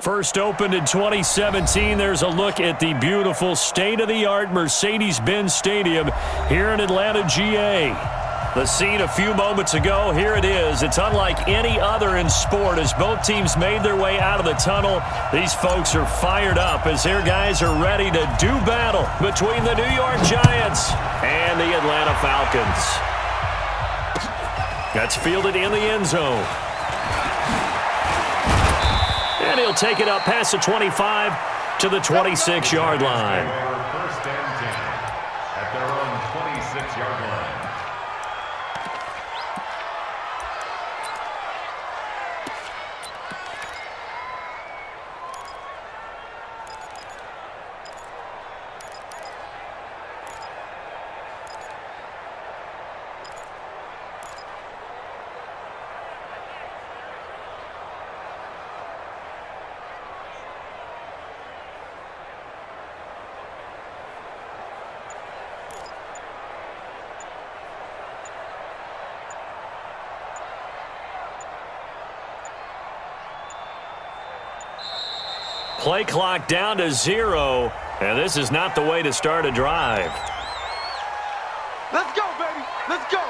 First opened in 2017, there's a look at the beautiful state-of-the-art Mercedes-Benz Stadium here in Atlanta, GA. The scene a few moments ago, here it is. It's unlike any other in sport as both teams made their way out of the tunnel. These folks are fired up as their guys are ready to do battle between the New York Giants and the Atlanta Falcons. That's fielded in the end zone. And he'll take it up past the 25 to the 26-yard line. First and 10 at their own 26-yard line. Play clock down to 0, and this is not the way to start a drive. Let's go, baby. Let's go.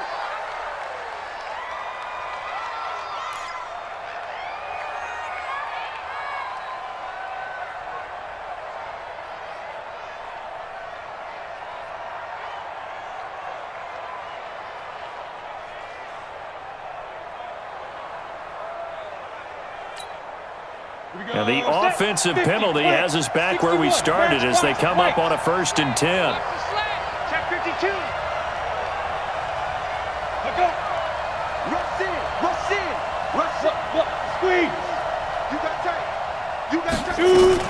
Now the offensive penalty has us back where we started as they come up on a 1st and 10. Check 52. Look up. Rush in. Rush in. Rush in. Squeeze. You got time. You got time.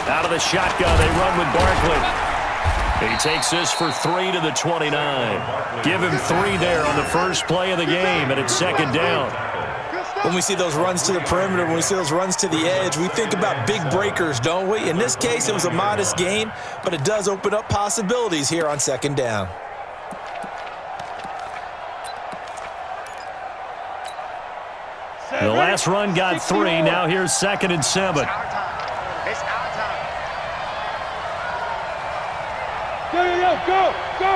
Out of the shotgun, they run with Barkley. He takes this for 3 to the 29. Give him 3 there on the first play of the game, and it's 2nd down. When we see those runs to the perimeter, when we see those runs to the edge, we think about big breakers, don't we? In this case, it was a modest gain, but it does open up possibilities here on 2nd down. The last run got 3. Now here's 2nd and 7. It's our time. Go.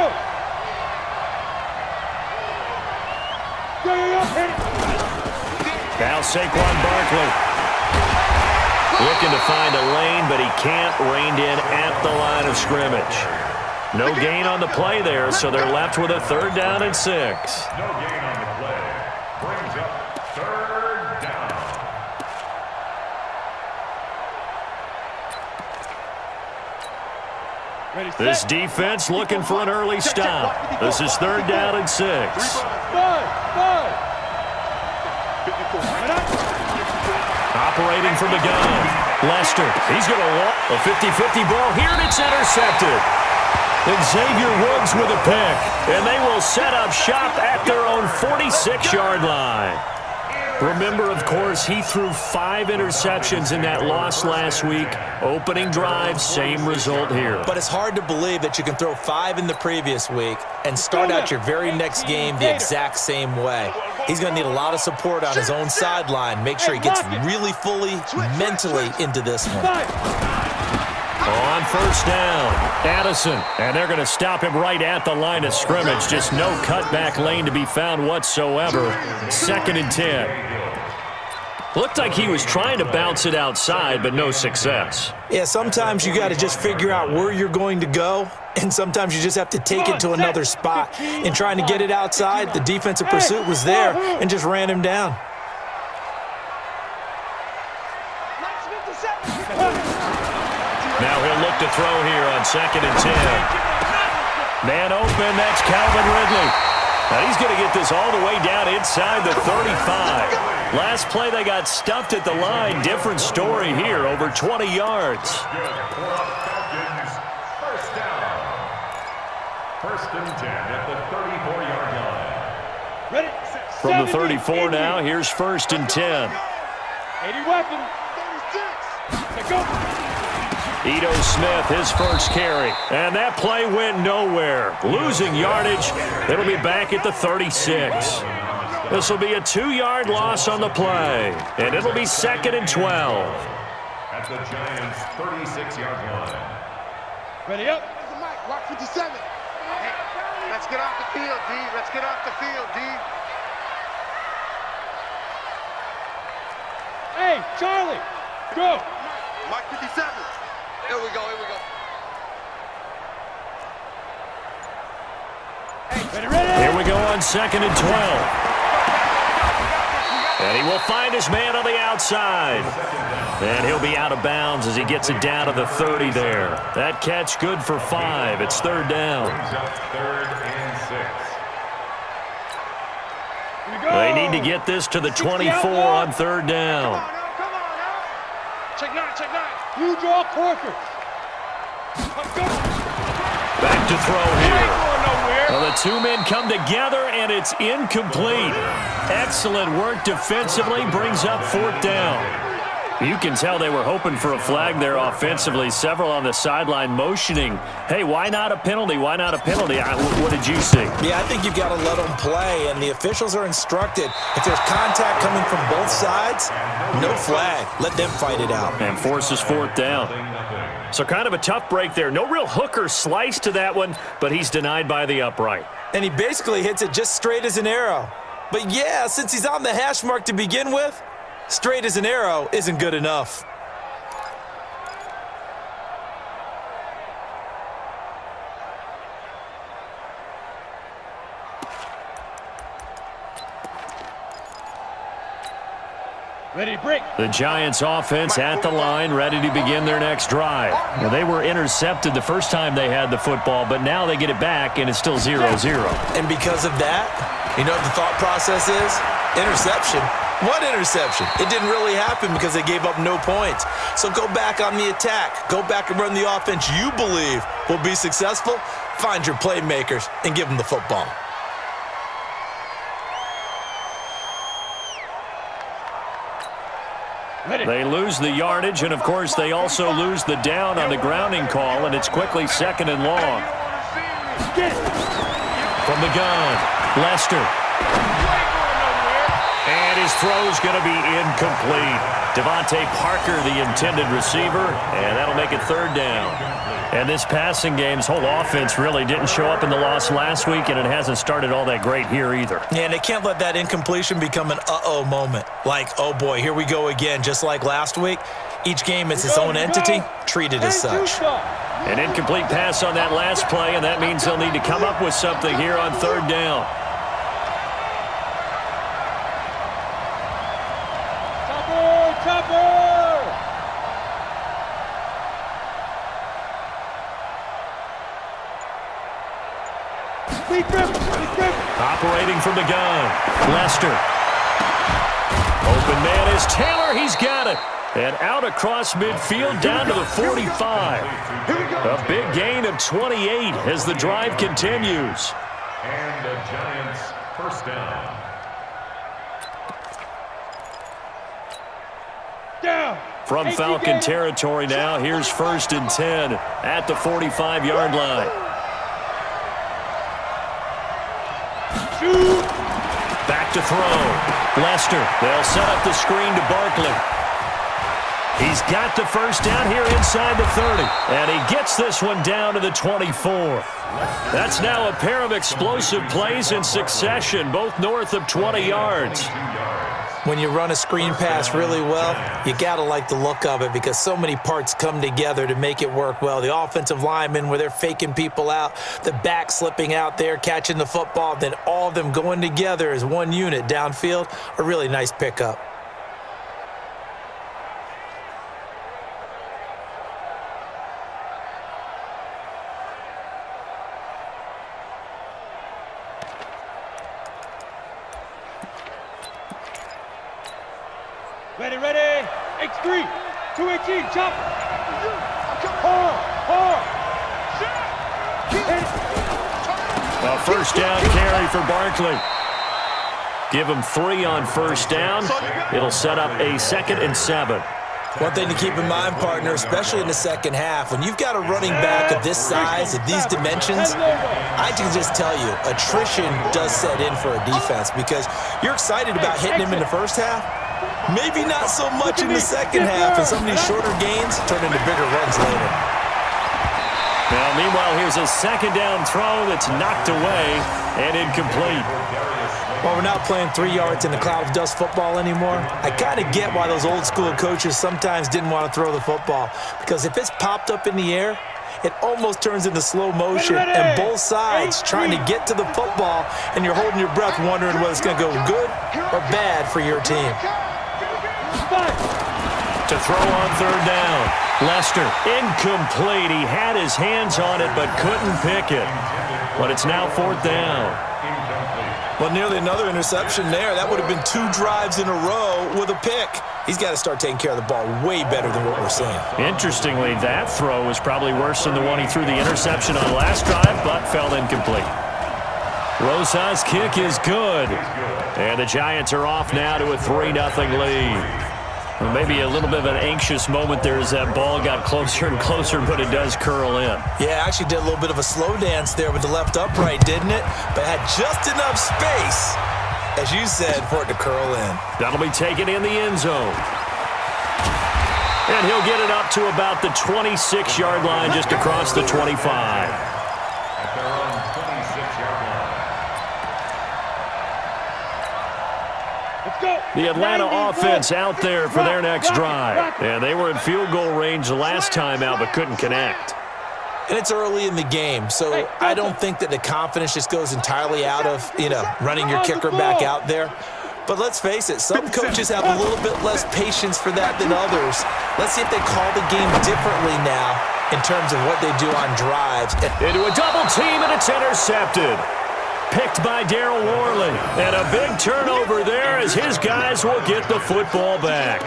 Now Saquon Barkley looking to find a lane, but he can't. Reined in at the line of scrimmage. No gain on the play there, so they're left with a 3rd down and 6. No gain on the play. Brings up 3rd down. This defense looking for an early stop. This is 3rd down and 6. Operating from the gun. Lester, he's going to walk a 50-50 ball here, and it's intercepted. And Xavier Woods with a pick, and they will set up shop at their own 46-yard line. Remember, of course, he threw 5 interceptions in that loss last week. Opening drive, same result here. But it's hard to believe that you can throw 5 in the previous week and start out your very next game the exact same way. He's going to need a lot of support on his own sideline. Make sure he gets really fully, mentally into this one. On 1st down, Addison, and they're going to stop him right at the line of scrimmage. Just no cutback lane to be found whatsoever. 2nd and 10. Looked like he was trying to bounce it outside, but no success. Yeah, sometimes you got to just figure out where you're going to go, and sometimes you just have to take it to another spot. In trying to get it outside, the defensive pursuit was there and just ran him down. Now he'll look to throw here on 2nd and 10. Man open, that's Calvin Ridley. Now he's going to get this all the way down inside the 35. Last play they got stuffed at the line. Different story here, over 20 yards. First down. 1st and 10 at the 34-yard line. Ready? From the 34 now, here's 1st and 10. 80 weapon. 36. Go. Ito Smith, his first carry. And that play went nowhere. Losing yardage. It'll be back at the 36. This will be a 2-yard loss on the play. And it'll be 2nd and 12. at the Giants' 36-yard line. Ready up. There's the mic. Mark 57. Hey, let's get off the field, D. Let's get off the field, D. Hey, Charlie, go. Mike 57. Here we go, here we go. Hey, ready? Here we go on 2nd and 12. And he will find his man on the outside. And he'll be out of bounds as he gets it down to the 30 there. That catch good for 5. It's 3rd down. Brings up 3rd and 6. They need to get this to the 24 on 3rd down. Come on now. Check 9, check 9. You draw Corker. Back to throw here. Well, the two men come together, and it's incomplete. Excellent work defensively, brings up 4th down. You can tell they were hoping for a flag there offensively. Several on the sideline motioning, hey, why not a penalty? Why not a penalty? What did you see? Yeah, I think you've got to let them play, and the officials are instructed. If there's contact coming from both sides, no flag. Let them fight it out. And forces 4th down. So kind of a tough break there. No real hook or slice to that one, but he's denied by the upright. And he basically hits it just straight as an arrow. But yeah, since he's on the hash mark to begin with, straight as an arrow isn't good enough. Ready, break. The Giants offense at the line, ready to begin their next drive. Well, they were intercepted the first time they had the football, but now they get it back, and it's still 0-0. And because of that, you know what the thought process is? Interception. What interception? It didn't really happen because they gave up no points. So go back on the attack. Go back and run the offense you believe will be successful. Find your playmakers and give them the football. They lose the yardage, and, of course, they also lose the down on the grounding call, and it's quickly 2nd and long. From the gun, Lester. And his throw's going to be incomplete. Devontae Parker, the intended receiver, and that'll make it 3rd down. And this passing game's whole offense really didn't show up in the loss last week, and it hasn't started all that great here either. Yeah, and they can't let that incompletion become an uh-oh moment. Like, oh boy, here we go again, just like last week. Each game is its own entity, treated as such. An incomplete pass on that last play, and that means they'll need to come up with something here on 3rd down. Operating from the gun, Lester. Open man is Taylor. He's got it. And out across midfield down to the 45. A big gain of 28 as the drive continues. And the Giants' 1st down. From Falcon territory now, here's 1st and 10 at the 45-yard line. Back to throw. Lester. They'll set up the screen to Barkley. He's got the 1st down here inside the 30. And he gets this one down to the 24. That's now a pair of explosive plays in succession, both north of 20 yards. When you run a screen pass really well, you got to like the look of it because so many parts come together to make it work well. The offensive linemen where they're faking people out, the back slipping out there, catching the football, then all of them going together as one unit downfield, a really nice pickup. Ready, ready. X3. 218. Chop. Hard. A 1st down carry for Barkley. Give him 3 on 1st down. It'll set up a 2nd and 7. One thing to keep in mind, partner, especially in the second half, when you've got a running back of this size, of these dimensions, I can just tell you, attrition does set in for a defense because you're excited about hitting him in the first half, Maybe not so much in the second half, and some of these shorter gains turn into bigger runs later. Now, meanwhile, here's a second down throw that's knocked away and incomplete. Well, we're not playing 3 yards in a cloud of dust football anymore. I kind of get why those old school coaches sometimes didn't want to throw the football, because if it's popped up in the air, it almost turns into slow motion, and both sides trying to get to the football, and you're holding your breath wondering whether it's going to go good or bad for your team. To throw on third down. Lester, incomplete. He had his hands on it but couldn't pick it. But it's now fourth down. Well, nearly another interception there. That would have been 2 drives in a row with a pick. He's got to start taking care of the ball way better than what we're seeing. Interestingly, that throw was probably worse than the one he threw the interception on last drive, but fell incomplete. Rosa's kick is good. And the Giants are off now to a 3-0 lead. Well, maybe a little bit of an anxious moment there as that ball got closer and closer, but it does curl in. Yeah, actually did a little bit of a slow dance there with the left upright, didn't it? But had just enough space, as you said, for it to curl in. That'll be taken in the end zone. And he'll get it up to about the 26-yard line, just across the 25. The Atlanta offense out there for their next drive. And they were in field goal range the last time out but couldn't connect. And it's early in the game, so I don't think that the confidence just goes entirely out of, running your kicker back out there. But let's face it, some coaches have a little bit less patience for that than others. Let's see if they call the game differently now in terms of what they do on drives. Into a double team, and it's intercepted. Picked by Darryl Worley. And a big turnover there as his guys will get the football back.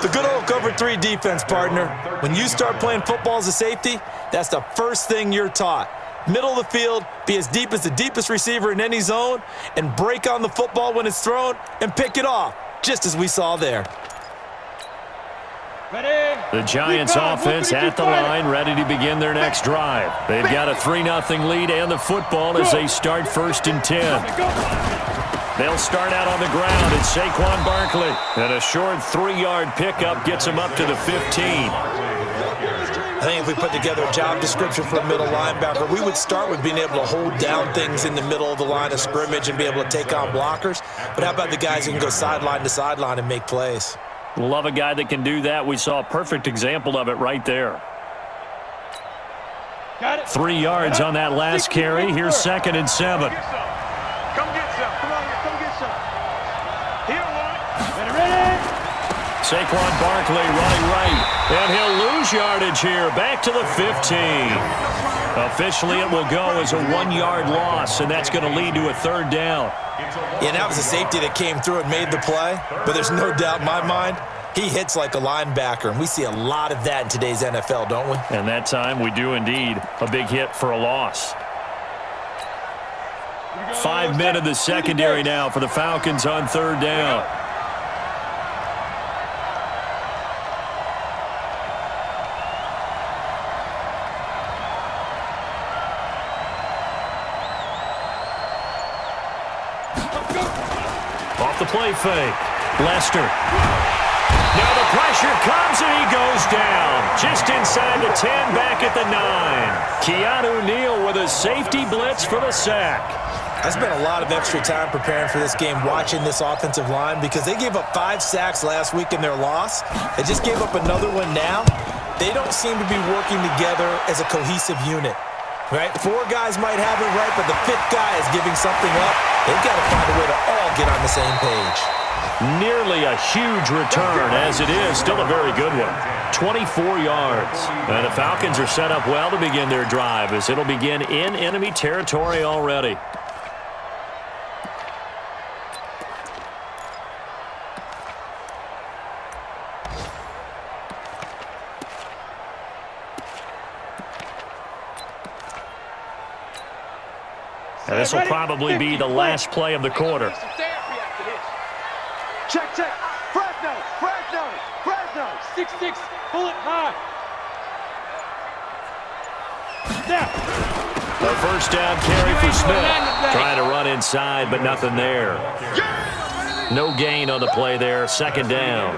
The good old cover 3 defense, partner. When you start playing football as a safety, that's the first thing you're taught. Middle of the field, be as deep as the deepest receiver in any zone, and break on the football when it's thrown and pick it off, just as we saw there. The Giants offense at the line, ready to begin their next drive. They've got a 3-0 lead and the football as they start 1st and 10. They'll start out on the ground. It's Saquon Barkley. And a short 3-yard pickup gets him up to the 15. I think if we put together a job description for a middle linebacker, we would start with being able to hold down things in the middle of the line of scrimmage and be able to take on blockers. But how about the guys who can go sideline to sideline and make plays? Love a guy that can do that. We saw a perfect example of it right there. 3 yards on that last carry. Here's 2nd and 7. Come get some. Come on here. Come get some. Here, one. Ready? Saquon Barkley running right. And he'll lose yardage here. Back to the 15. Officially, it will go as a 1-yard loss, and that's going to lead to a 3rd down. Yeah, that was a safety that came through and made the play, but there's no doubt in my mind, he hits like a linebacker, and we see a lot of that in today's NFL, don't we? And that time we do indeed. A big hit for a loss. 5 men in the secondary now for the Falcons on 3rd down. Off the play fake. Lester. Now the pressure comes and he goes down. Just inside the 10, back at the 9. Keanu Neal with a safety blitz for the sack. I spent a lot of extra time preparing for this game watching this offensive line because they gave up 5 sacks last week in their loss. They just gave up another one now. They don't seem to be working together as a cohesive unit. Right? 4 guys might have it right, but the 5th guy is giving something up. They've got to find a way to all get on the same page. Nearly a huge return, as it is. Still a very good one. 24 yards. And the Falcons are set up well to begin their drive as it'll begin in enemy territory already. And this will probably be the last play of the quarter. Check. Fresno. 6-6. Pull it high. Now. A 1st down carry for Smith. Trying to run inside, but nothing there. No gain on the play there. Second down.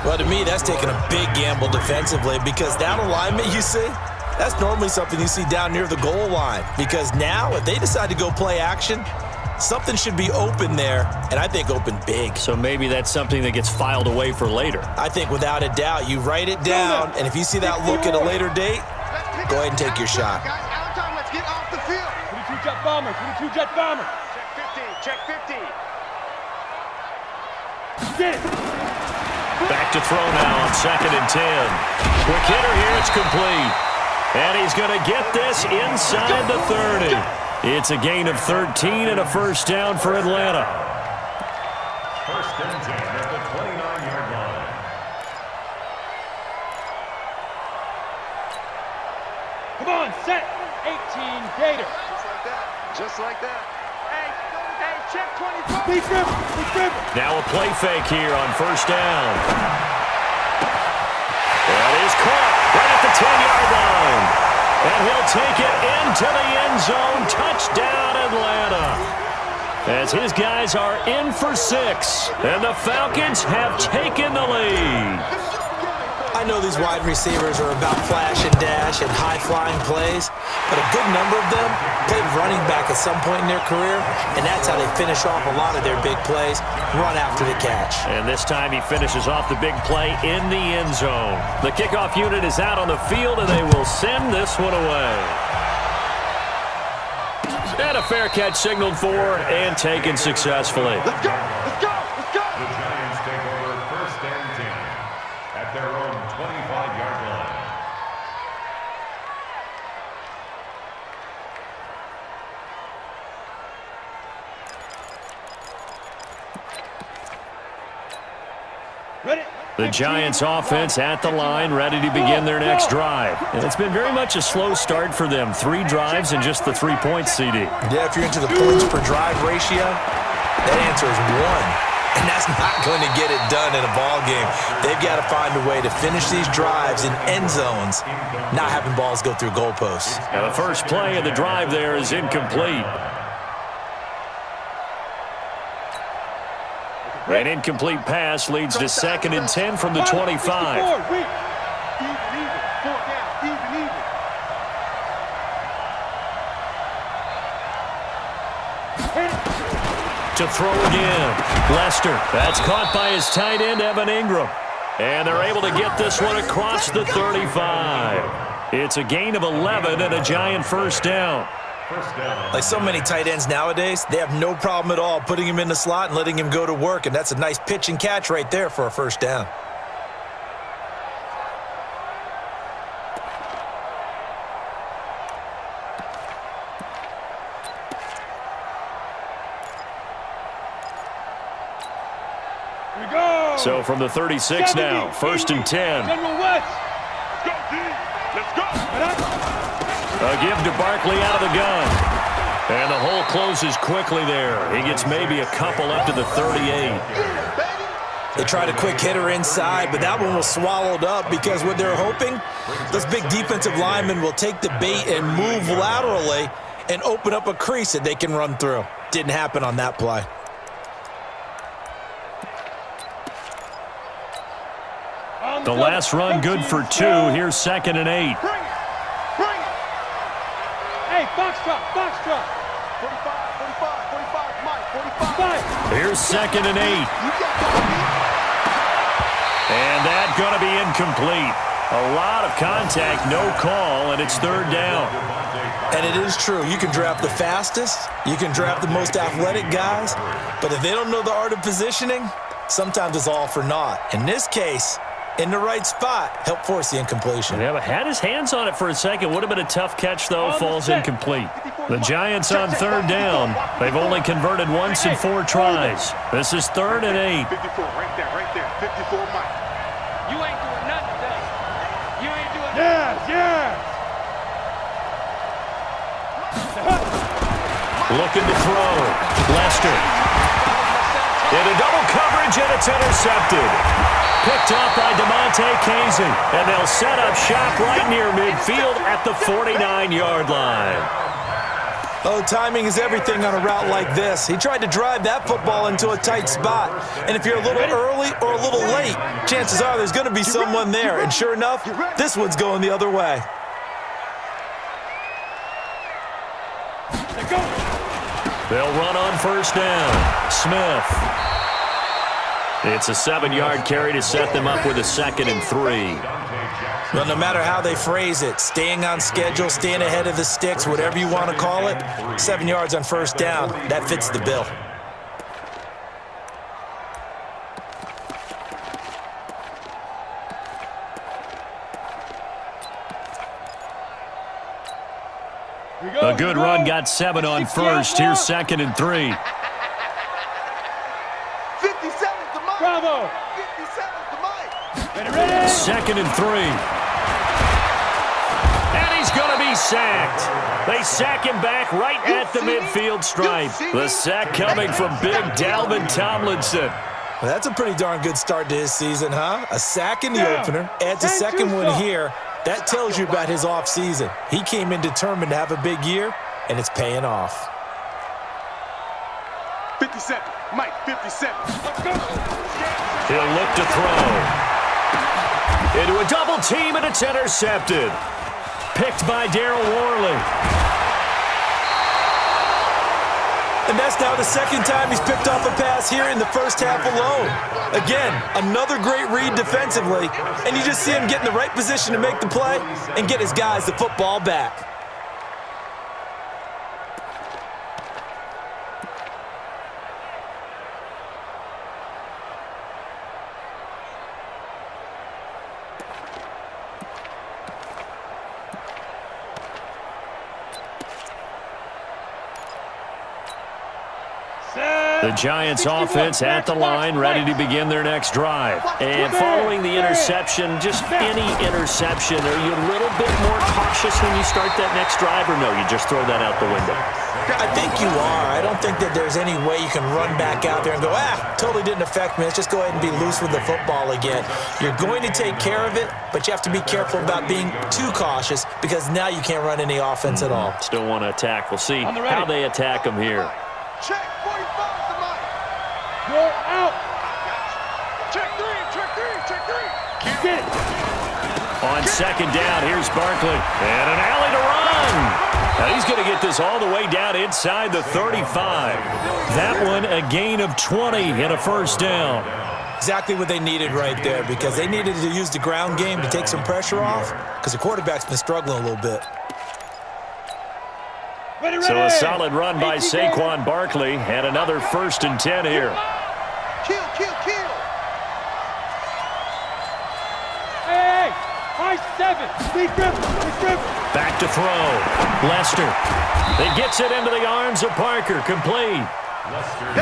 Well, to me, that's taking a big gamble defensively because that alignment you see, that's normally something you see down near the goal line. Because now, if they decide to go play action, something should be open there, and I think open big. So maybe that's something that gets filed away for later. I think without a doubt, you write it down, and if you see that look at a later date, go ahead and take your shot. Guys, out of time. Let's get off the field. 22 jet bomber, 22 jet bomber. Check 50. Get it. Back to throw now on 2nd and 10. Quick hitter here. It's complete. And he's going to get this inside the 30. It's a gain of 13 and a first down for Atlanta. First and 10 at the 29-yard line. Come on, set. 18 Gator. Just like that. Hey, check 24. Deep river. Now a play fake here on first down. That is caught right at the 10-yard line. And he'll take it into the end zone. Touchdown, Atlanta. As his guys are in for 6. And the Falcons have taken the lead. I know these wide receivers are about flash and dash and high-flying plays, but a good number of them played running back at some point in their career, and that's how they finish off a lot of their big plays, run after the catch. And this time he finishes off the big play in the end zone. The kickoff unit is out on the field, and they will send this one away. And a fair catch signaled for and taken successfully. Let's go. Let's go. Let's go. The Giants take over first and 10 at their own 25-yard line. Ready? The Giants offense at the line, ready to begin their next drive. And it's been very much a slow start for them. 3 drives and just the 3 points, CD. Yeah, if you're into the points per drive ratio, that answer is 1. And that's not going to get it done in a ball game. They've got to find a way to finish these drives in end zones, not having balls go through goalposts. Now the first play of the drive there is incomplete. An incomplete pass leads to 2nd and 10 from the 25. Even. 4 down. Even. To throw again. Lester. That's caught by his tight end, Evan Ingram. And they're able to get this one across the 35. It's a gain of 11 and a Giant first down. Like so many tight ends nowadays, they have no problem at all putting him in the slot and letting him go to work, and that's a nice pitch and catch right there for a first down. Here we go. So from the 36 now, 1st and 10. General West. Go, D. Let's go. A give to Barkley out of the gun. And the hole closes quickly there. He gets maybe a couple up to the 38. They tried a quick hitter inside, but that one was swallowed up because what they're hoping, those big defensive linemen will take the bait and move laterally and open up a crease that they can run through. Didn't happen on that play. The last run good for 2. Here's 2nd and 8. Bring it. Hey, Foxtrot. 45, Mike. 45. Here's 2nd and 8. You got that. And that's going to be incomplete. A lot of contact, no call, and it's 3rd down. And it is true. You can draft the fastest. You can draft the most athletic guys. But if they don't know the art of positioning, sometimes it's all for naught. In this case, in the right spot, help force the incompletion. Yeah, but had his hands on it for a second. Would have been a tough catch, though. Falls incomplete. The Giants on 3rd down. They've only converted once in 4 tries. This is 3rd and 8. 54, right there. 54, Mike. You ain't doing nothing today. You ain't doing nothing. Yes. Looking to throw. Lester. Into double coverage, and it's intercepted. Picked up by DeMonte Casey. And they'll set up shop right near midfield at the 49-yard line. Oh, timing is everything on a route like this. He tried to drive that football into a tight spot. And if you're a little early or a little late, chances are there's going to be someone there. And sure enough, this one's going the other way. They'll run on first down. Smith. It's a 7-yard carry to set them up with a 2nd and 3. Well, no matter how they phrase it, staying on schedule, staying ahead of the sticks, whatever you want to call it, 7 yards on first down, that fits the bill. A good run got 7 on first. Here's 2nd and 3. 57's the mic. Bravo. 57's the mic. Ready? 2nd and 3. And he's going to be sacked. They sack him back right at the midfield stripe. The sack coming from big Dalvin Tomlinson. Well, that's a pretty darn good start to his season, huh? A sack in the opener, adds a second one here. That tells you about his offseason. He came in determined to have a big year, and it's paying off. 57, Mike, 57. Let's go. He'll look to throw. Into a double team, and it's intercepted. Picked by Darryl Worley. And that's now the second time he's picked off a pass here in the first half alone. Again, another great read defensively, and you just see him get in the right position to make the play and get his guys the football back. The Giants offense at the line, ready to begin their next drive. And following the interception, just any interception, are you a little bit more cautious when you start that next drive, or no, you just throw that out the window? I think you are. I don't think that there's any way you can run back out there and go, totally didn't affect me. Let's just go ahead and be loose with the football again. You're going to take care of it, but you have to be careful about being too cautious because now you can't run any offense at all. Still want to attack. We'll see how they attack them here. Check 45's the mic. You're out. Check 3, check 3, check 3. Get it. On second down, here's Barkley. And an alley to run. Now he's going to get this all the way down inside the 35. That one a gain of 20 and a first down. Exactly what they needed right there because they needed to use the ground game to take some pressure off because the quarterback's been struggling a little bit. Ready. So a solid run by Saquon Barkley and another 1st and 10 here. Kill, kill, kill. Hey, high 7. Big grip. Back to throw. Lester. He gets it into the arms of Parker. Complete.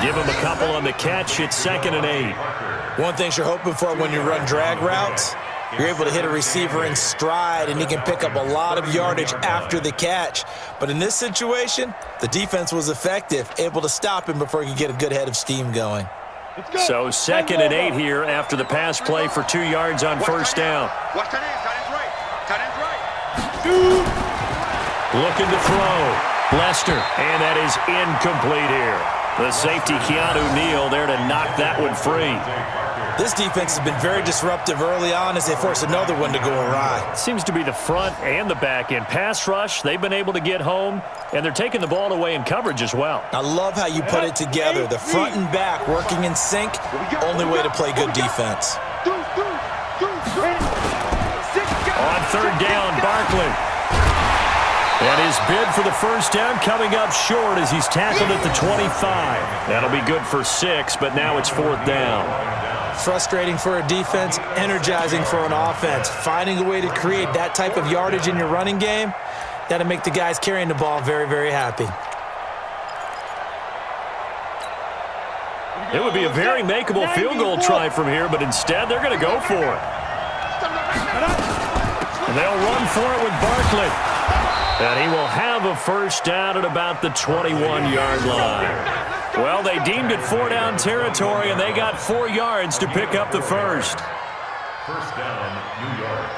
Give him a couple on the catch. It's 2nd and 8. One thing you're hoping for when you run drag routes, you're able to hit a receiver in stride and he can pick up a lot of yardage after the catch. But in this situation, the defense was effective, able to stop him before he could get a good head of steam going. So 2nd and 8 here after the pass play for 2 yards on first down. Watch tight ends, tight ends right. Tight ends right. Looking to throw. Lester, and that is incomplete here. The safety, Keanu Neal, there to knock that one free. This defense has been very disruptive early on as they force another one to go awry. Seems to be the front and the back end. Pass rush, they've been able to get home, and they're taking the ball away in coverage as well. I love how you put it together. The front and back working in sync, only way to play good defense. On third down, Barkley. And his bid for the first down coming up short as he's tackled at the 25. That'll be good for 6, but now it's 4th down. Frustrating for a defense, energizing for an offense. Finding a way to create that type of yardage in your running game, that'll make the guys carrying the ball very, very happy. It would be a very makeable field goal try from here, but instead they're going to go for it. And they'll run for it with Barkley. And he will have a first down at about the 21-yard line. Well, they deemed it 4-down territory, and they got 4 yards to pick up the first. First down, New York.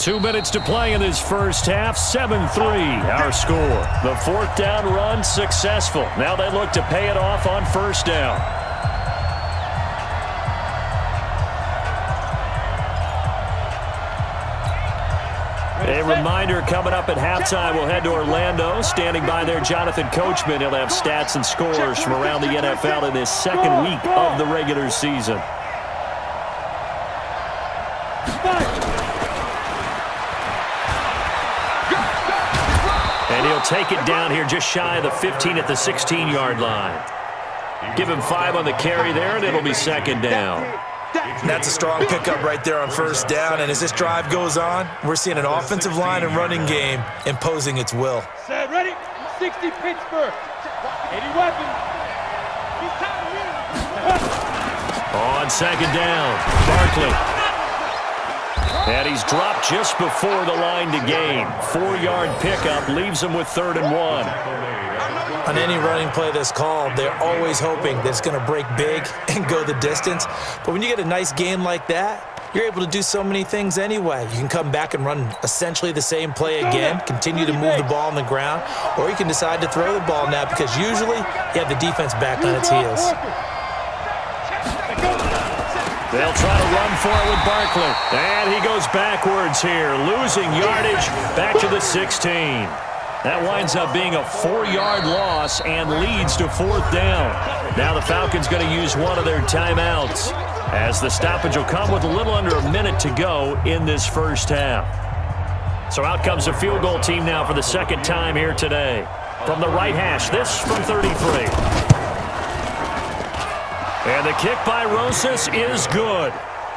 2 minutes to play in this first half. 7-3 our score. The fourth down run successful. Now they look to pay it off on first down. A reminder coming up at halftime, we'll head to Orlando. Standing by there, Jonathan Coachman. He'll have stats and scores from around the NFL in this second week of the regular season. And he'll take it down here just shy of the 15 at the 16-yard line. Give him 5 on the carry there, and it'll be second down. And that's a strong pickup right there on first down. And as this drive goes on, we're seeing an offensive line and running game imposing its will. Set, ready? 60 Pittsburgh. 80 weapons. On second down, Barkley. And he's dropped just before the line to gain. 4-yard pickup leaves him with 3rd and 1. On any running play that's called, they're always hoping that it's going to break big and go the distance. But when you get a nice gain like that, you're able to do so many things anyway. You can come back and run essentially the same play again, continue to move the ball on the ground, or you can decide to throw the ball now because usually you have the defense back on its heels. They'll try to run for it with Barkley. And he goes backwards here, losing yardage back to the 16. That winds up being a 4-yard loss and leads to 4th down. Now the Falcons going to use one of their timeouts as the stoppage will come with a little under a minute to go in this first half. So out comes the field goal team now for the second time here today. From the right hash, this from 33. And the kick by Rosas is good.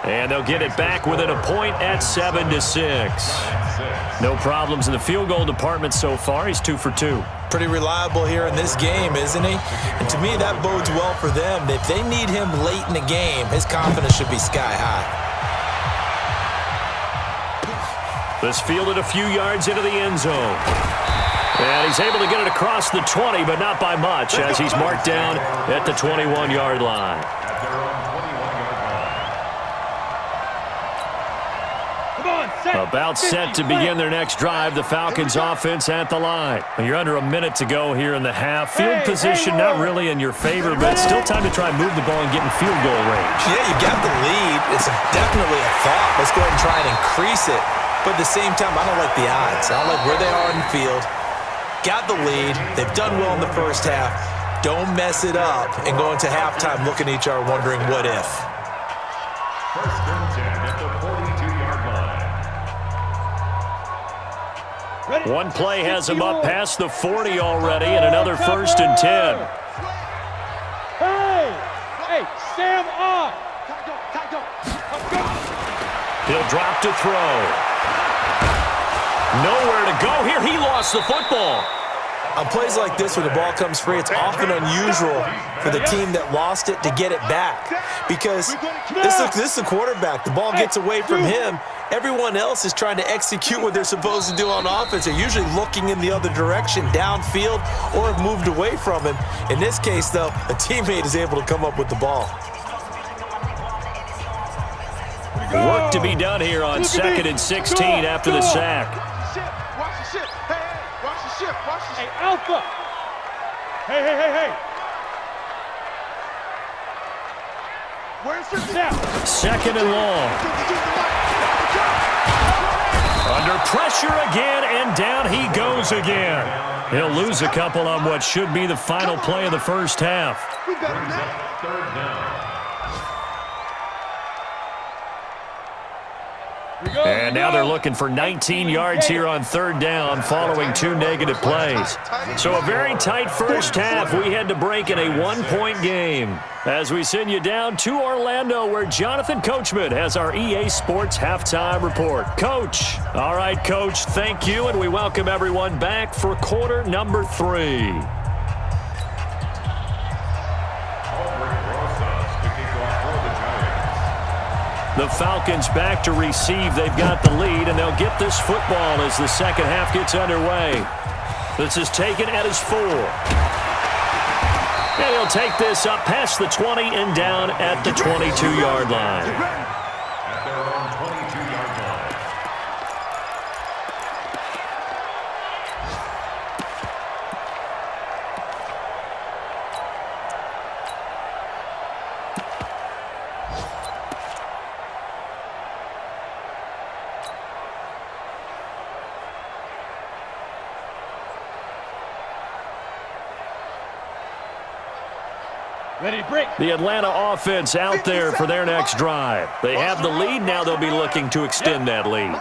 And they'll get it back within a point at 7-6. No problems in the field goal department so far. He's 2 for 2. Pretty reliable here in this game, isn't he? And to me, that bodes well for them. If they need him late in the game, his confidence should be sky high. This fielded a few yards into the end zone. And he's able to get it across the 20, but not by much, as he's marked down at the 21-yard line. About set to begin their next drive. The Falcons offense at the line. You're under a minute to go here in the half. Field position not really in your favor, but it's still time to try and move the ball and get in field goal range. Yeah, you got the lead. It's definitely a thought. Let's go ahead and try and increase it. But at the same time, I don't like the odds. I don't like where they are in the field. Got the lead. They've done well in the first half. Don't mess it up and go into halftime looking at each other wondering what if. First and 10 at the 42-yard line. One play has him up past the 40 already, and another 1st and 10. Hey, Sam off. He'll drop to throw. Nowhere to go here. He lost the football. On plays like this, when the ball comes free, it's often unusual for the team that lost it to get it back. Because this is the quarterback. The ball gets away from him. Everyone else is trying to execute what they're supposed to do on offense. They're usually looking in the other direction, downfield, or have moved away from him. In this case, though, a teammate is able to come up with the ball. Work to be done here on 2nd and 16 after the sack. Watch the ship. Hey, watch the ship. Watch the ship. Hey, Alpha. Hey. Where's your Down. 2nd and long. Under pressure again, and down he goes again. He'll lose a couple on what should be the final play of the first half. We better than that. 3rd down. And now they're looking for 19 yards here on 3rd down following 2 negative plays. So a very tight first half. We had to break in a 1-point game as we send you down to Orlando, where Jonathan Coachman has our EA Sports halftime report. Coach. All right, Coach, thank you, and we welcome everyone back for quarter number 3. The Falcons back to receive. They've got the lead, and they'll get this football as the second half gets underway. This is taken at his 4. And he'll take this up past the 20 and down at the 22-yard line. At their own 22-yard line. Ready, break. The Atlanta offense out there for their next drive. They have the lead. Now they'll be looking to extend that lead.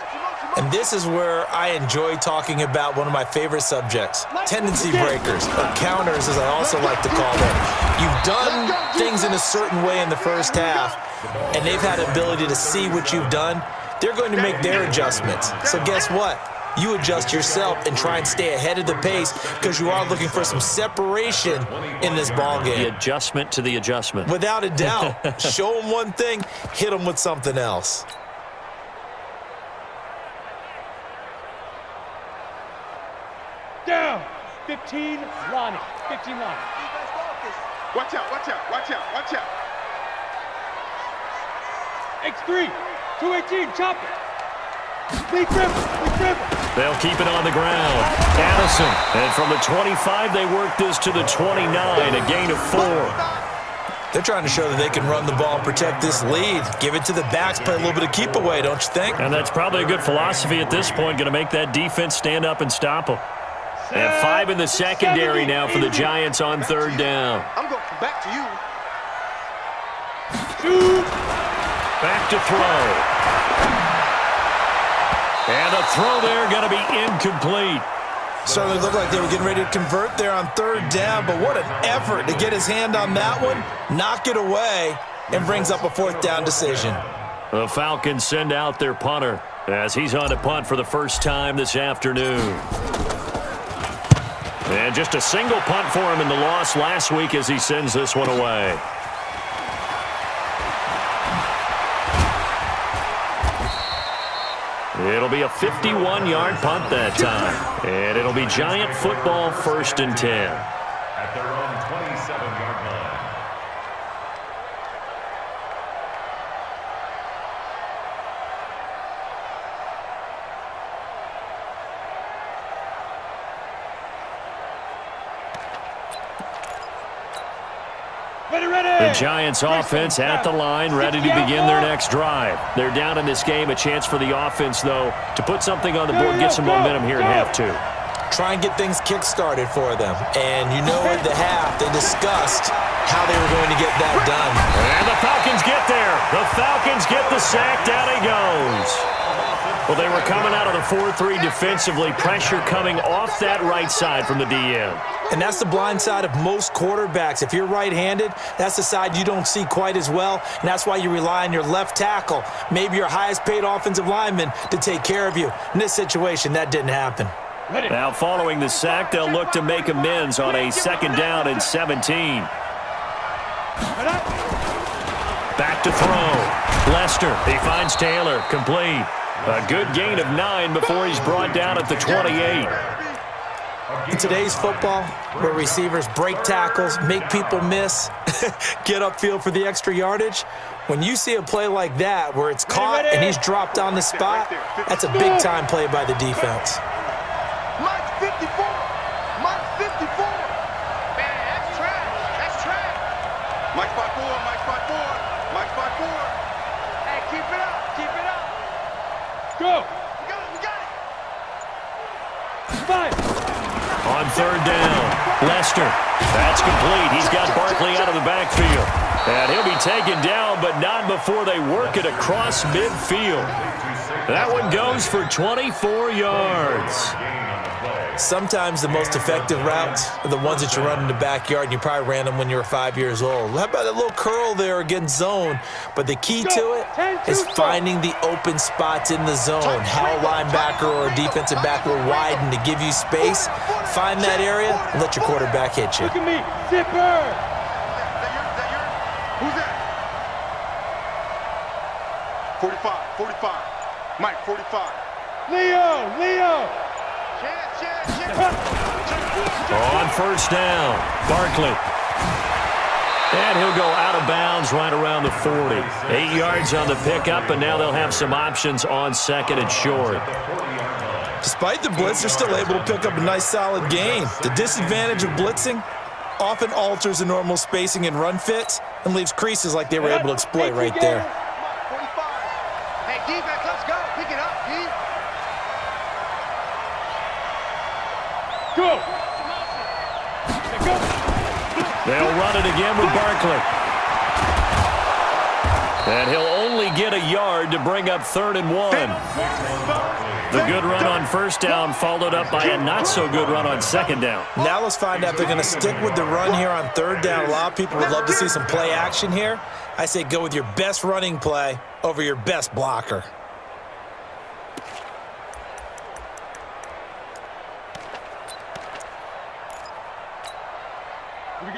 And this is where I enjoy talking about one of my favorite subjects, tendency breakers, or counters as I also like to call them. You've done things in a certain way in the first half, and they've had the ability to see what you've done. They're going to make their adjustments. So guess what? You adjust yourself and try and stay ahead of the pace because you are looking for some separation in this ball game. The adjustment to the adjustment. Without a doubt. Show them one thing, hit them with something else. Down. 15, Lonnie. 15, Lonnie. Watch out, watch out, watch out, watch out. X3. 218, chop it. Big dribble. They'll keep it on the ground. Addison. And from the 25, they work this to the 29, a gain of 4. They're trying to show that they can run the ball and protect this lead. Give it to the backs, play a little bit of keep away, don't you think? And that's probably a good philosophy at this point, going to make that defense stand up and stop them. They have 5 in the secondary now for the Giants on 3rd down. I'm going back to you. Shoot. Back to throw. And a throw there going to be incomplete. Certainly looked like they were getting ready to convert there on 3rd down, but what an effort to get his hand on that one, knock it away, and brings up a 4th down decision. The Falcons send out their punter as he's on to punt for the first time this afternoon. And just a single punt for him in the loss last week as he sends this one away. It'll be a 51-yard punt that time. And it'll be Giant football 1st and 10. At their own 27-yard line. The Giants offense at the line, ready to begin their next drive. They're down in this game. A chance for the offense, though, to put something on the board, get some momentum here in half 2. Try and get things kick-started for them. And you know at the half, they discussed how they were going to get that done. And the Falcons get there. The Falcons get the sack. Down he goes. Well, they were coming out of the 4-3 defensively. Pressure coming off that right side from the DM. And that's the blind side of most quarterbacks. If you're right-handed, that's the side you don't see quite as well, and that's why you rely on your left tackle, maybe your highest-paid offensive lineman, to take care of you. In this situation, that didn't happen. Now, following the sack, they'll look to make amends on a 2nd down and 17. Back to throw. Lester, he finds Taylor, complete. A good gain of 9 before he's brought down at the 28. In today's football, where receivers break tackles, make people miss, get upfield for the extra yardage, when you see a play like that where it's caught and he's dropped on the spot, that's a big-time play by the defense. Mike 54. Mike 54. Man, that's trash. That's trash. Mike 54. Mike 54. Mike 54. Hey, keep it up. Keep it up. Go. We got it. 5. On 3rd down, Lester. That's complete. He's got Barkley out of the backfield. And he'll be taken down, but not before they work it across midfield. That one goes for 24 yards. Sometimes the most effective routes are the ones that you run in the backyard, and you probably ran them when you were 5 years old. How about that little curl there against zone? But the key to it is finding the open spots in the zone. How a linebacker or a defensive back will widen to give you space. Find that area and let your quarterback hit you. Look at me. Zipper. Who's that? 45. 45. Mike 45. Leo. On 1st down, Barkley. And he'll go out of bounds right around the 40. 8 yards on the pickup, and now they'll have some options on 2nd and short. Despite the blitz, they're still able to pick up a nice solid gain. The disadvantage of blitzing often alters the normal spacing and run fits and leaves creases like they were able to exploit right there. Hey, defense, let's go. Pick it up, D. Go. They'll run it again with Barkley. And he'll only get a yard to bring up 3rd and 1. The good run on first down followed up by a not-so-good run on 2nd down. Now let's find out if they're going to stick with the run here on 3rd down. A lot of people would love to see some play action here. I say go with your best running play over your best blocker.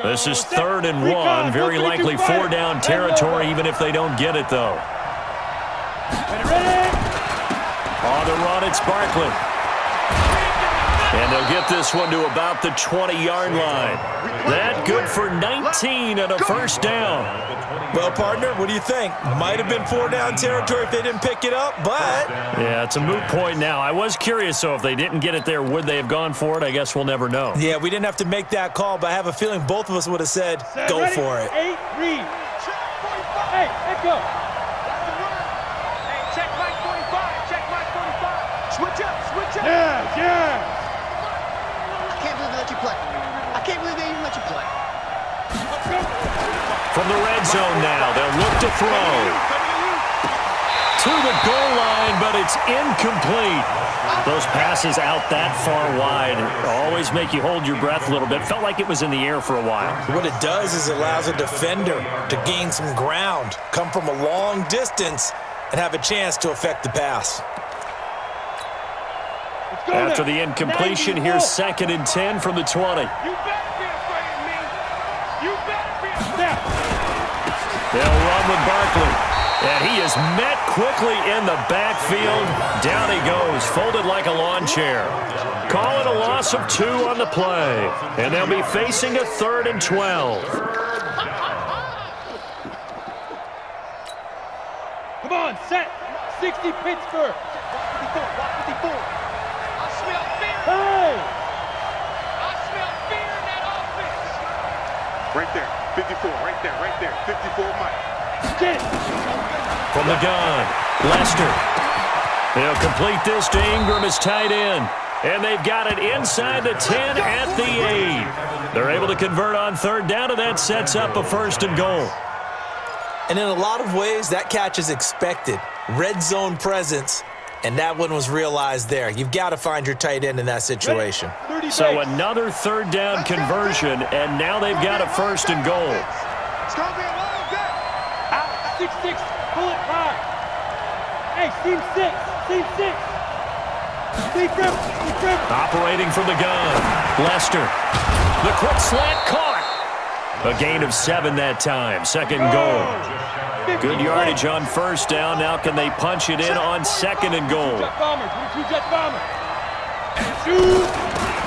This is 3rd and 1. Very likely 4-down territory, even if they don't get it, though. On the run, it's Barkley. And they'll get this one to about the 20-yard line. That good for 19 and a 1st down. Well, partner, what do you think? Might have been 4-down territory if they didn't pick it up, but... Yeah, it's a moot point now. I was curious, so if they didn't get it there, would they have gone for it? I guess we'll never know. Yeah, we didn't have to make that call, but I have a feeling both of us would have said, go for it. 8, read. Hey, let go. Hey, check Mike 45. Check Mike 45. Switch up, switch up. Yes. I can't believe they let you play. I can't believe they even let you play. From the red zone now, they'll look to throw. To the goal line, but it's incomplete. Those passes out that far wide always make you hold your breath a little bit. Felt like it was in the air for a while. What it does is it allows a defender to gain some ground, come from a long distance, and have a chance to affect the pass. After the incompletion, here's 2nd and 10 from the 20. You better be afraid of me. You better be afraid. They'll run with Barkley. And he is met quickly in the backfield. Down he goes, folded like a lawn chair. Call it a loss of 2 on the play. And they'll be facing a 3rd and 12. Come on, set. 60 Pittsburgh. 54. I smell fear. Hey! I smell fear in that offense. Right there, 54, right there, 54 Mike. Get it. From the gun, Lester. They'll complete this to Ingram as tight end. And they've got it inside the 10 at the 8. They're able to convert on 3rd down, and that sets up a 1st and goal. And in a lot of ways, that catch is expected. Red zone presence, and that one was realized there. You've got to find your tight end in that situation. So another 3rd down conversion, and now they've got a 1st and goal. It's going to be a long day. Out. 6-6. Pull it high. Hey, seam 6. Seam 6. Deep grip. Operating from the gun, Lester. The quick slant caught. A gain of 7 that time. 2nd and goal. Good yardage on 1st down. Now can they punch it in on 2nd and goal?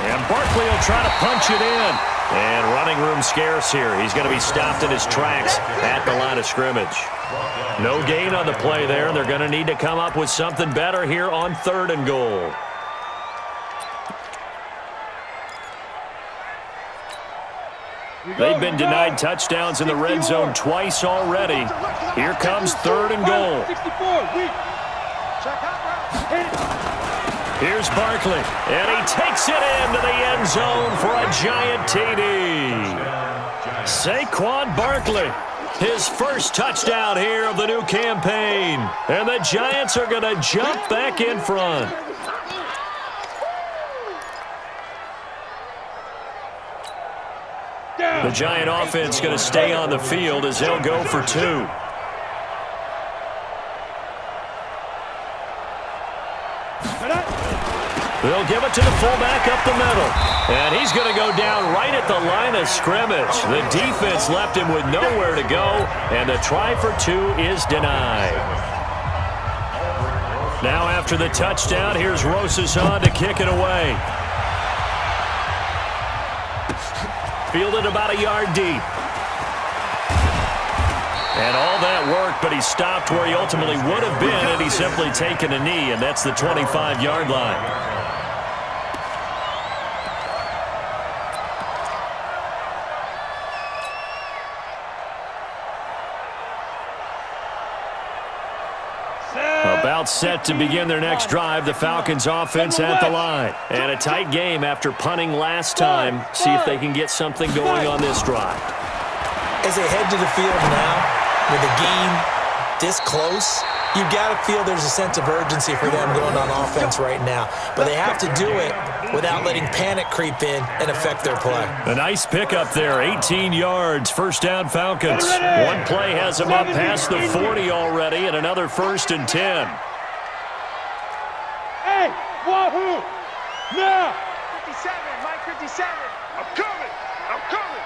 And Barkley will try to punch it in. And running room scarce here. He's going to be stopped in his tracks at the line of scrimmage. No gain on the play there. They're going to need to come up with something better here on 3rd and goal. They've been denied touchdowns in the red zone twice already. Here comes 3rd and goal. Here's Barkley, and he takes it into the end zone for a giant TD. Saquon Barkley, his first touchdown here of the new campaign. And the Giants are going to jump back in front. The Giant offense going to stay on the field as they'll go for 2. They'll give it to the fullback up the middle. And he's going to go down right at the line of scrimmage. The defense left him with nowhere to go, and the try for 2 is denied. Now after the touchdown, here's Rosas on to kick it away. Fielded about a yard deep. And all that work, but he stopped where he ultimately would have been had he simply taken a knee, and that's the 25-yard line. About set to begin their next drive, the Falcons offense at the line. And a tight game after punting last time. See if they can get something going on this drive. As they head to the field now, with the game this close, you've got to feel there's a sense of urgency for them going on offense right now. But they have to do it without letting panic creep in and affect their play. A nice pickup there, 18 yards, first down Falcons. One play has them up past the 40 already, and another 1st and 10. Hey, wahoo! Now! 57, Mike 57. I'm coming. I'm coming.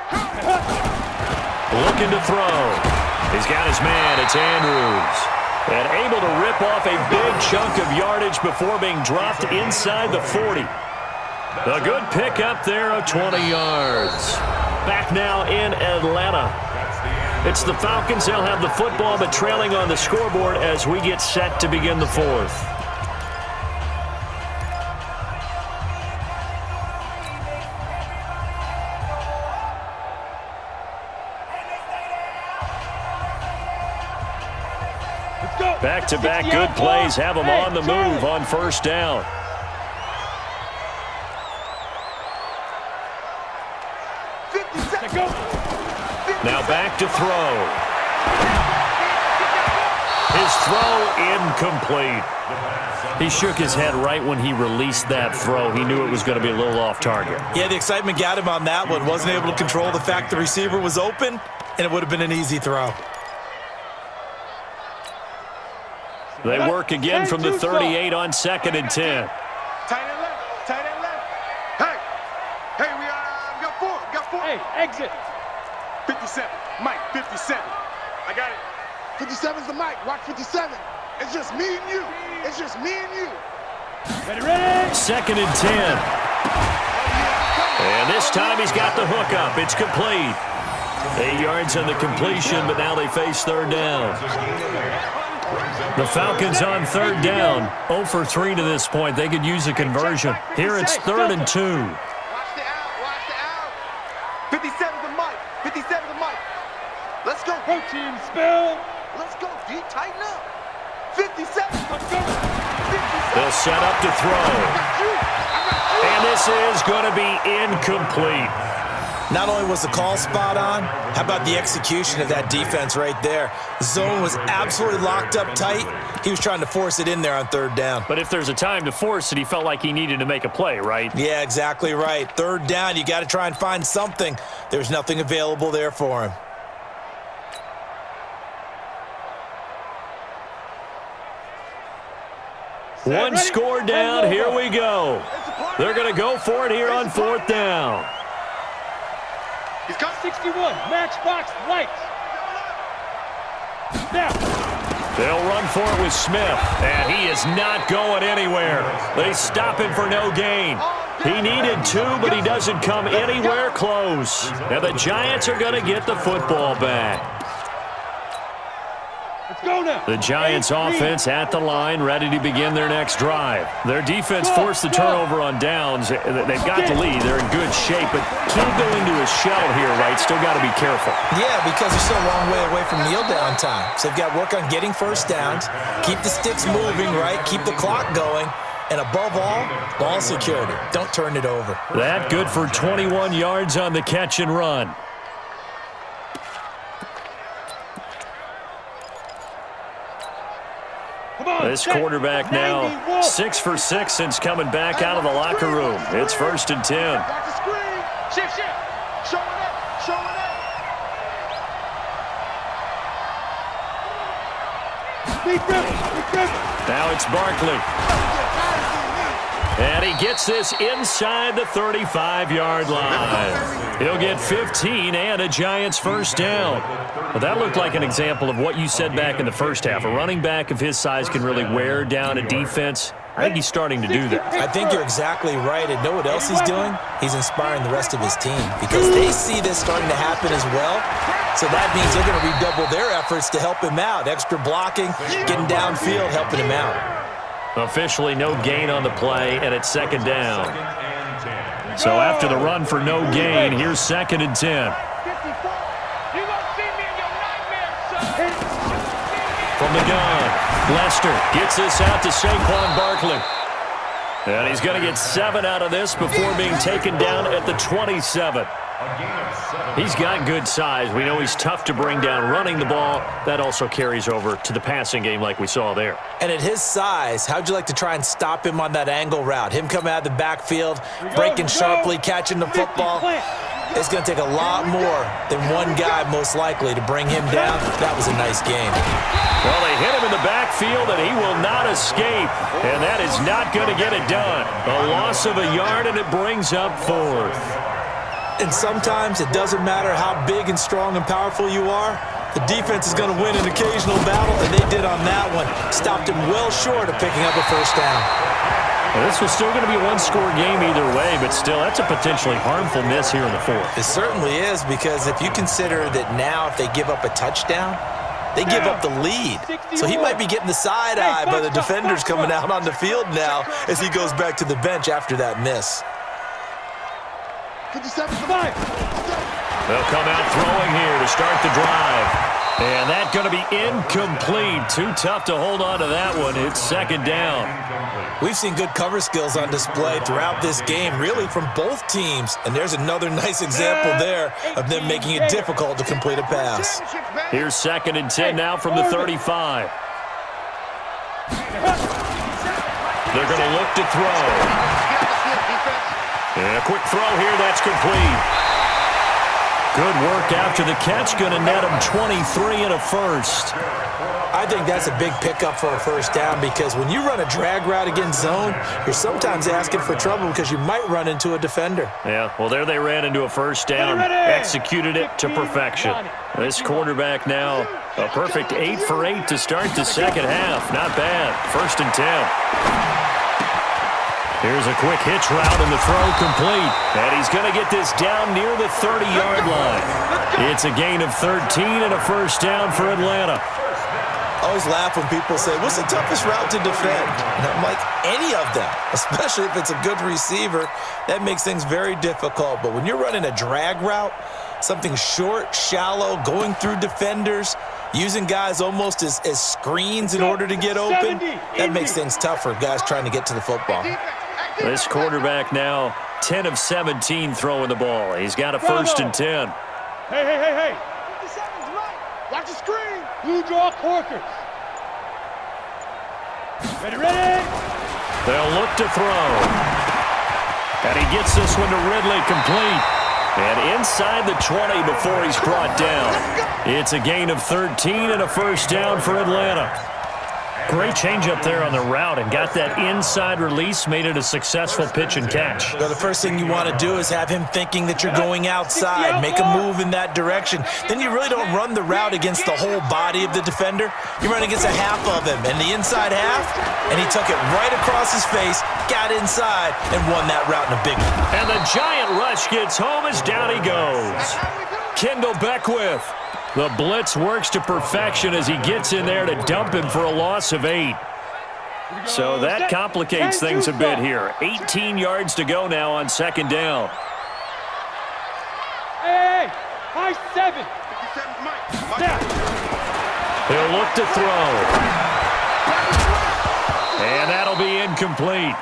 I'm coming. Looking to throw. He's got his man, it's Andrews. And able to rip off a big chunk of yardage before being dropped inside the 40. A good pickup there of 20 yards. Back now in Atlanta. It's the Falcons. They'll have the football, but trailing on the scoreboard as we get set to begin the 4th. Back-to-back good plays have them on the move on first down. Now back to throw. His throw incomplete. He shook his head right when he released that throw. He knew it was going to be a little off target. Yeah, the excitement got him on that one. Wasn't able to control the fact the receiver was open, and it would have been an easy throw. They work again from the 38 on 2nd and 10. Tight end left. Tight end left. Hey. Hey, we got 4. We got 4. Hey, exit. 57. Mike, 57. I got it. 57's the mic. Watch 57. It's just me and you. It's just me and you. Ready, ready. 2nd and 10. And this time he's got the hook up. It's complete. 8 yards on the completion, but now they face 3rd down. The Falcons on 3rd down. 0 for 3 to this point. They could use a conversion. Here it's 3rd and 2. Watch the out. Watch the out. 57's the mic. 57's the mic. Let's go. Protein spill. Let's go, D. Tighten up. 57. Let's go. 57. They'll set up to throw. And this is going to be incomplete. Not only was the call spot on, how about the execution of that defense right there? The zone was absolutely locked up tight. He was trying to force it in there on 3rd down. But if there's a time to force it, he felt like he needed to make a play, right? Yeah, exactly right. 3rd down, you got to try and find something. There's nothing available there for him. One score down. Here we go. They're going to go for it here on 4th down. He's got 61. Matchbox lights. Now. They'll run for it with Smith, and he is not going anywhere. They stop him for no gain. He needed 2, but he doesn't come anywhere close. And the Giants are going to get the football back. Let's go now. The Giants offense at the line, ready to begin their next drive. Their defense forced the turnover on downs. They've got the lead. They're in good shape, but can't go into a shell here, right? Still got to be careful. Yeah, because they're still a long way away from kneel down time. So they've got to work on getting first downs, keep the sticks moving, right? Keep the clock going. And above all, ball security. Don't turn it over. That good for 21 yards on the catch and run. This quarterback now 6 for 6 since coming back out of the locker room. It's 1st and 10. Back to screen. Shift. Showing up. Showing Defense. Now it's Barkley. And he gets this inside the 35-yard line. He'll get 15 and a Giants 1st down. Well, that looked like an example of what you said back in the first half. A running back of his size can really wear down a defense. I think he's starting to do that. I think you're exactly right. And know what else he's doing? He's inspiring the rest of his team because they see this starting to happen as well. So that means they're going to redouble their efforts to help him out. Extra blocking, getting downfield, helping him out. Officially no gain on the play, and it's 2nd down. So after the run for no gain, here's 2nd and 10. from the gun. Lester gets this out to Saquon Barkley. And he's going to get 7 out of this before being taken down at the 27. He's got good size. We know he's tough to bring down running the ball. That also carries over to the passing game like we saw there. And at his size, how'd you like to try and stop him on that angle route? Him coming out of the backfield, breaking sharply, catching the football. It's going to take a lot more than one guy most likely to bring him down. That was a nice game. Well, they hit him in the backfield, and he will not escape. And that is not going to get it done. A loss of a yard, and it brings up 4th. And sometimes it doesn't matter how big and strong and powerful you are. The defense is going to win an occasional battle, and they did on that one. Stopped him well short of picking up a first down. Well, this was still going to be a one-score game either way, but still, that's a potentially harmful miss here in the 4th. It certainly is, because if you consider that now if they give up a touchdown, they give up the lead. So he might be getting the side eye by the defenders coming out on the field now as he goes back to the bench after that miss. 57. They'll come out throwing here to start the drive. And that's going to be incomplete. Too tough to hold on to that one. It's 2nd down. We've seen good cover skills on display throughout this game, really from both teams. And there's another nice example there of them making it difficult to complete a pass. Here's 2nd and 10 now from the 35. They're going to look to throw. And a quick throw here, that's complete. Good work after the catch, going to net him 23 and a first. I think that's a big pickup for a first down, because when you run a drag route against zone, you're sometimes asking for trouble because you might run into a defender. Yeah, well, there they ran into a first down, executed it to perfection. This quarterback now, a perfect 8 for 8 to start the second half. Not bad. 1st and 10. Here's a quick hitch route and the throw complete. And he's going to get this down near the 30-yard line. It's a gain of 13 and a first down for Atlanta. I always laugh when people say, what's the toughest route to defend? And I'm like, any of them, especially if it's a good receiver. That makes things very difficult. But when you're running a drag route, something short, shallow, going through defenders, using guys almost as screens in order to get open, that makes things tough for guys trying to get to the football. This quarterback now 10 of 17 throwing the ball. He's got a 1st and 10. Hey. 57's right. Watch the screen. Blue draw Corkers. Ready. They'll look to throw. And he gets this one to Ridley complete. And inside the 20 before he's brought down. It's a gain of 13 and a first down for Atlanta. Great change up there on the route and got that inside release, made it a successful pitch and catch. Well, the first thing you want to do is have him thinking that you're going outside, make a move in that direction. Then you really don't run the route against the whole body of the defender. You run against a half of him, and the inside half, and he took it right across his face, got inside, and won that route in a big one. And the giant rush gets home as down he goes. Kendall Beckwith. The blitz works to perfection as he gets in there to dump him for a loss of 8. So that complicates things a bit here. 18 yards to go now on 2nd down. Hey, high 7. 57's Mike. He'll look to throw. And that'll be incomplete.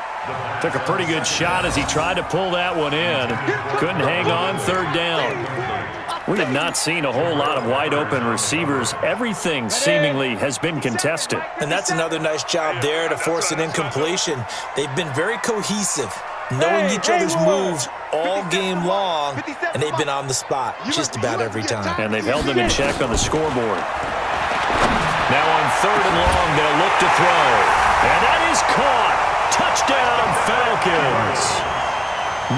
Took a pretty good shot as he tried to pull that one in. Couldn't hang on 3rd down. We have not seen a whole lot of wide-open receivers. Everything seemingly has been contested. And that's another nice job there to force an incompletion. They've been very cohesive, knowing each other's moves all game long, and they've been on the spot just about every time. And they've held them in check on the scoreboard. Now on 3rd and long, they'll look to throw. And that is caught. Touchdown, Falcons.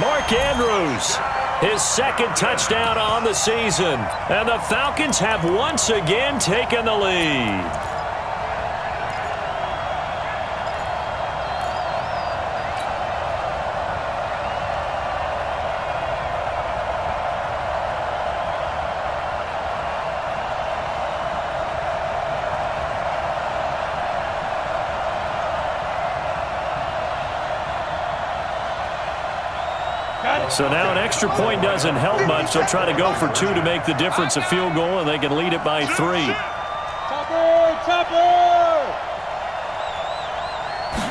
Mark Andrews. His 2nd touchdown on the season. And the Falcons have once again taken the lead. So now an extra point doesn't help much. They'll try to go for 2 to make the difference a field goal, and they can lead it by 3. Coverage. Chopper!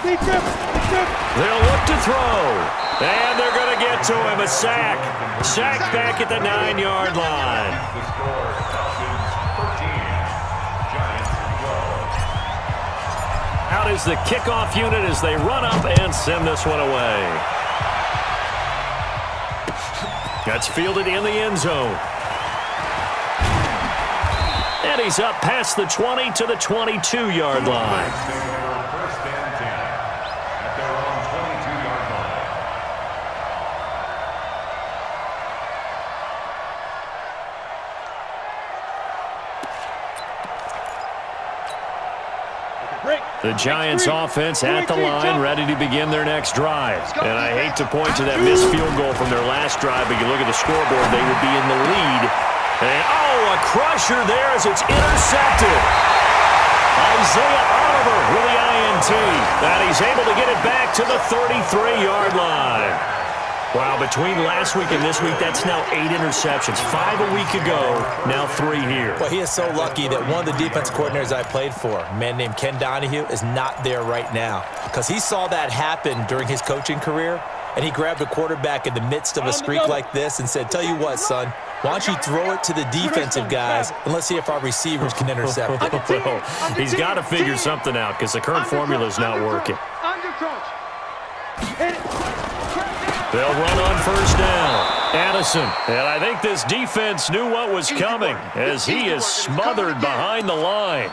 They'll look to throw. And they're going to get to him. A sack. Sack back at the 9-yard line. The score, Falcons 13, Giants 12. Out is the kickoff unit as they run up and send this one away. That's fielded in the end zone. And he's up past the 20 to the 22-yard line. First and 10 at their own 22-yard line. The Giants offense at the line, ready to begin their next drive. And I hate to point to that missed field goal from their last drive, but you look at the scoreboard, they would be in the lead. And, a crusher there as it's intercepted. Isaiah Oliver with the INT. And he's able to get it back to the 33-yard line. Wow, between last week and this week, that's now 8 interceptions. 5 a week ago, now 3 here. Well, he is so lucky that one of the defense coordinators I played for, a man named Ken Donahue, is not there right now. Because he saw that happen during his coaching career, and he grabbed a quarterback in the midst of a streak like this and said, tell you what, son, why don't you throw it to the defensive guys, and let's see if our receivers can intercept it. Well, he's got to figure something out because the current formula is not working. They'll run on first down. Addison. And I think this defense knew what was coming as he is smothered behind the line.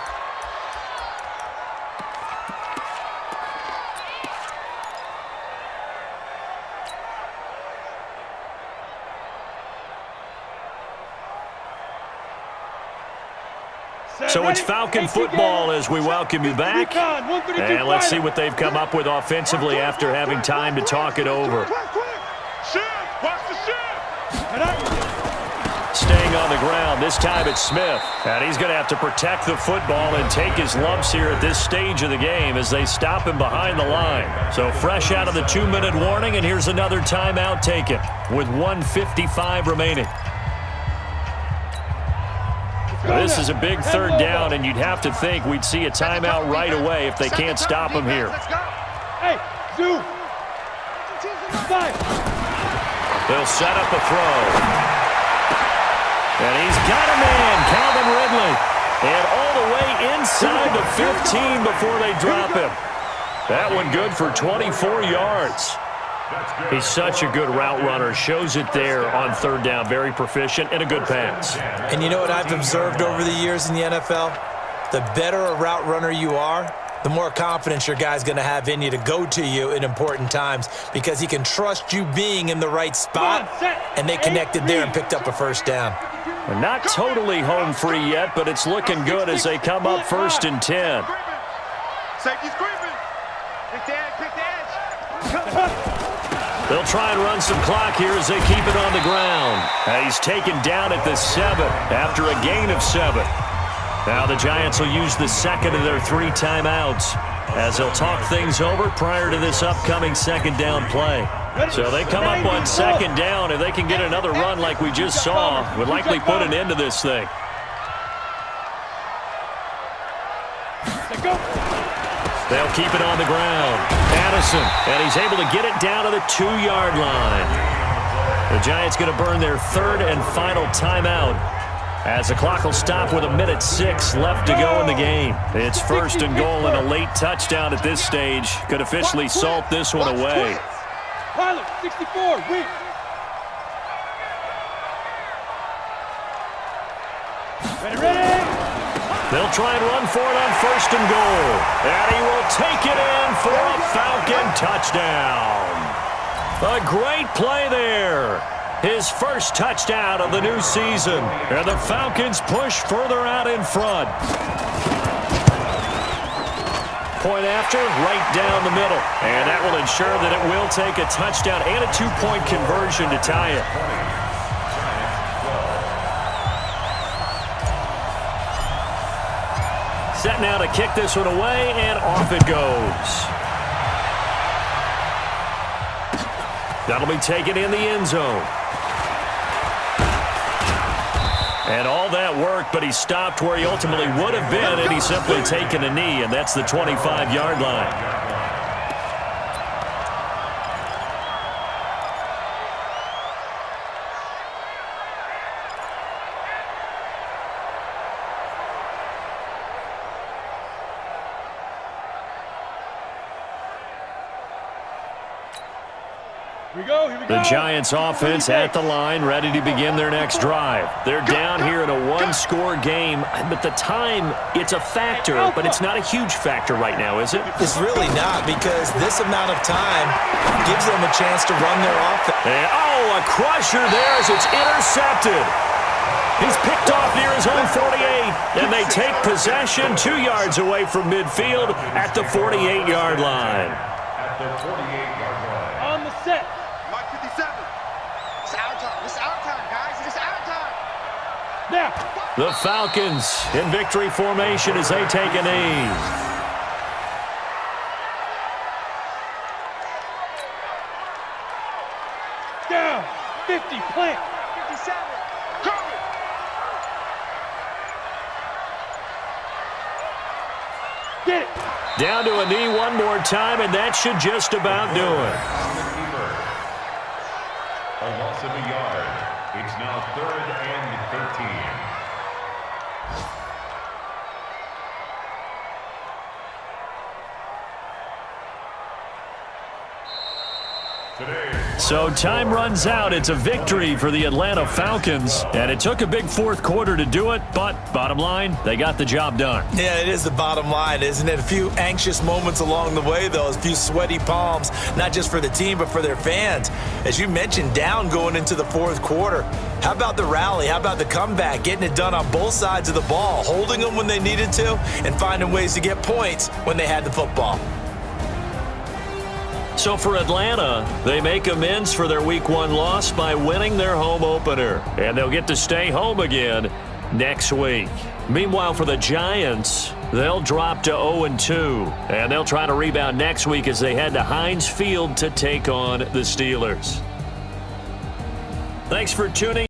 So it's Falcon football as we welcome you back. And let's see what they've come up with offensively after having time to talk it over. Staying on the ground, this time it's Smith. And he's going to have to protect the football and take his lumps here at this stage of the game as they stop him behind the line. So fresh out of the 2-minute warning, and here's another timeout taken with 1:55 remaining. This is a big third down, and you'd have to think we'd see a timeout right away if they can't stop him here. Hey, Zoo. They'll set up a throw. And he's got a man, Calvin Ridley. And all the way inside the 15 before they drop him. That one good for 24 yards. He's such a good route runner. Shows it there on third down. Very proficient and a good pass. And you know what I've observed over the years in the NFL? The better a route runner you are, the more confidence your guy's going to have in you to go to you in important times because he can trust you being in the right spot, and they connected there and picked up a first down. And not totally home free yet, but it's looking good as they come up 1st and 10. Safety's creeping. Pick the edge, pick the edge. They'll try and run some clock here as they keep it on the ground. And he's taken down at the 7 after a gain of 7. Now the Giants will use the second of their 3 timeouts as they'll talk things over prior to this upcoming second down play. So they come up on second down. If they can get another run like we just saw, would likely put an end to this thing. They'll keep it on the ground. Addison, and he's able to get it down to the 2-yard line. The Giants going to burn their 3rd and final timeout as the clock will stop with 1:06 left to go in the game. It's 1st and goal, and a late touchdown at this stage could officially salt this one away. Pilot, 64, weak. Ready. They'll try and run for it on 1st and goal. And he will take it in for a Falcon touchdown. A great play there. His first touchdown of the new season. And the Falcons push further out in front. Point after, right down the middle. And that will ensure that it will take a touchdown and a 2-point conversion to tie it. Set now to kick this one away, and off it goes. That'll be taken in the end zone. And all that work, but he stopped where he ultimately would have been, and he's simply taken a knee, and that's the 25-yard line. Here we go, here we go. The Giants offense at the line, ready to begin their next drive. They're down here in a one-score game, but the time, it's a factor, but it's not a huge factor right now, is it? It's really not, because this amount of time gives them a chance to run their offense. Oh, a crusher there as it's intercepted. He's picked off near his own 48, and they take possession 2 yards away from midfield at the 48-yard line. At the 48-yard line. On the set. Mark 57. It's our time. It's our time, guys. It's our time. Now. The Falcons in victory formation as they take a knee. Down. 50. Plant. 57. Cover. Get it. Down to a knee one more time, and that should just about do it. A loss of a yard. It's now 3rd and 13. So time runs out. It's a victory for the Atlanta Falcons, and it took a big fourth quarter to do it, but bottom line, they got the job done. Yeah, it is the bottom line, isn't it? A few anxious moments along the way, though, a few sweaty palms, not just for the team, but for their fans. As you mentioned, down going into the fourth quarter. How about the rally? How about the comeback? Getting it done on both sides of the ball, holding them when they needed to, and finding ways to get points when they had the football. So for Atlanta, they make amends for their Week 1 loss by winning their home opener, and they'll get to stay home again next week. Meanwhile, for the Giants, they'll drop to 0-2, and they'll try to rebound next week as they head to Heinz Field to take on the Steelers. Thanks for tuning in.